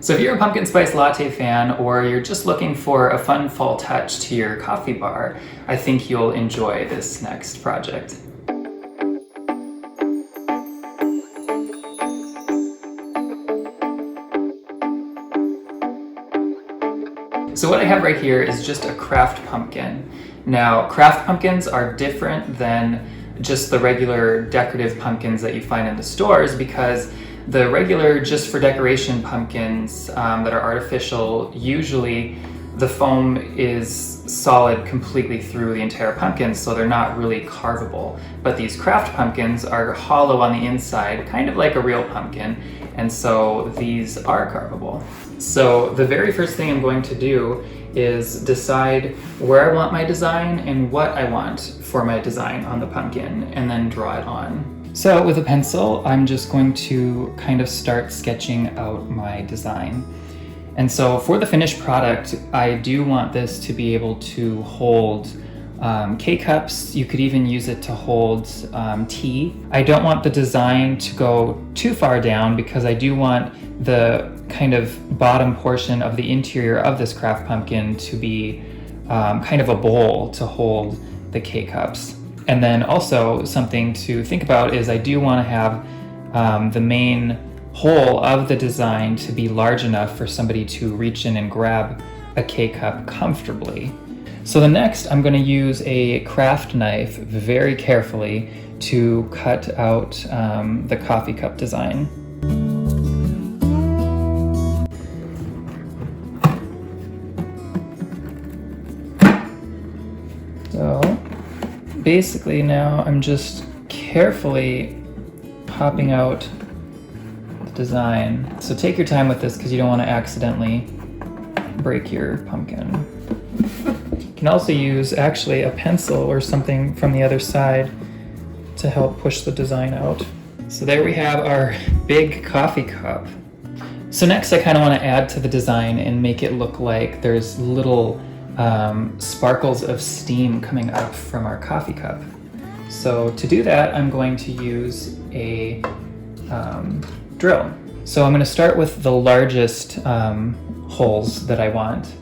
So if you're a pumpkin spice latte fan, or you're just looking for a fun fall touch to your coffee bar, I think you'll enjoy this next project. So what I have right here is just a craft pumpkin. Now, craft pumpkins are different than just the regular decorative pumpkins that you find in the stores, because the regular just for decoration pumpkins that are artificial, usually the foam is solid completely through the entire pumpkin, so they're not really carvable. But these craft pumpkins are hollow on the inside, kind of like a real pumpkin, and so these are carvable. So the very first thing I'm going to do is decide where I want my design and what I want for my design on the pumpkin, and then draw it on. So with a pencil, I'm just going to kind of start sketching out my design. And so for the finished product, I do want this to be able to hold K-cups. You could even use it to hold tea. I don't want the design to go too far down, because I do want the kind of bottom portion of the interior of this craft pumpkin to be kind of a bowl to hold the K-cups. And then also something to think about is I do want to have the main hole of the design to be large enough for somebody to reach in and grab a K-cup comfortably. So the next, I'm going to use a craft knife very carefully to cut out the coffee cup design. So basically now I'm just carefully popping out the design. So take your time with this, because you don't want to accidentally break your pumpkin. You can also use actually a pencil or something from the other side to help push the design out. So there we have our big coffee cup. So next I kind of want to add to the design and make it look like there's little sparkles of steam coming up from our coffee cup. So to do that, I'm going to use a drill. So I'm going to start with the largest holes that I want.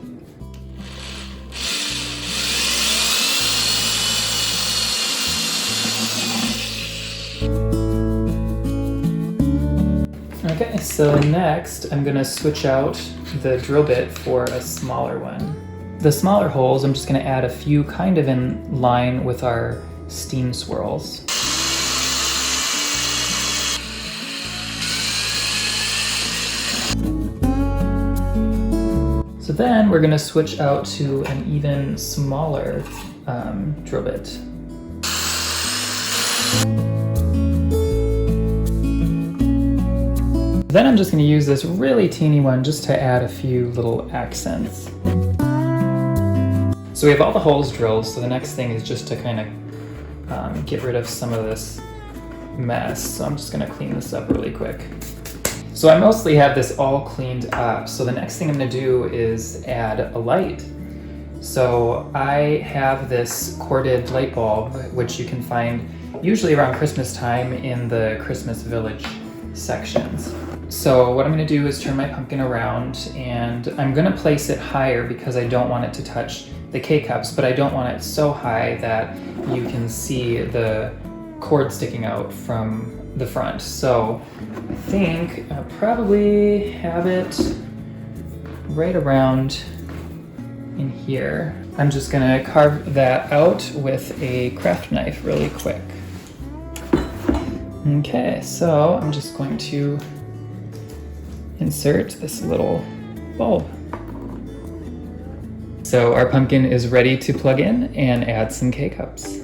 Okay, so next I'm going to switch out the drill bit for a smaller one. The smaller holes, I'm just going to add a few kind of in line with our steam swirls. So then we're going to switch out to an even smaller drill bit. Then I'm just going to use this really teeny one just to add a few little accents. So we have all the holes drilled, so the next thing is just to kind of get rid of some of this mess. So I'm just going to clean this up really quick. So I mostly have this all cleaned up, so the next thing I'm going to do is add a light. So I have this corded light bulb, which you can find usually around Christmas time in the Christmas Village sections. So what I'm going to do is turn my pumpkin around, and I'm going to place it higher because I don't want it to touch the K-cups, but I don't want it so high that you can see the cord sticking out from the front. So I think I'll probably have it right around in here. I'm just going to carve that out with a craft knife really quick. Okay, so I'm just going to insert this little bulb. So our pumpkin is ready to plug in and add some K-cups.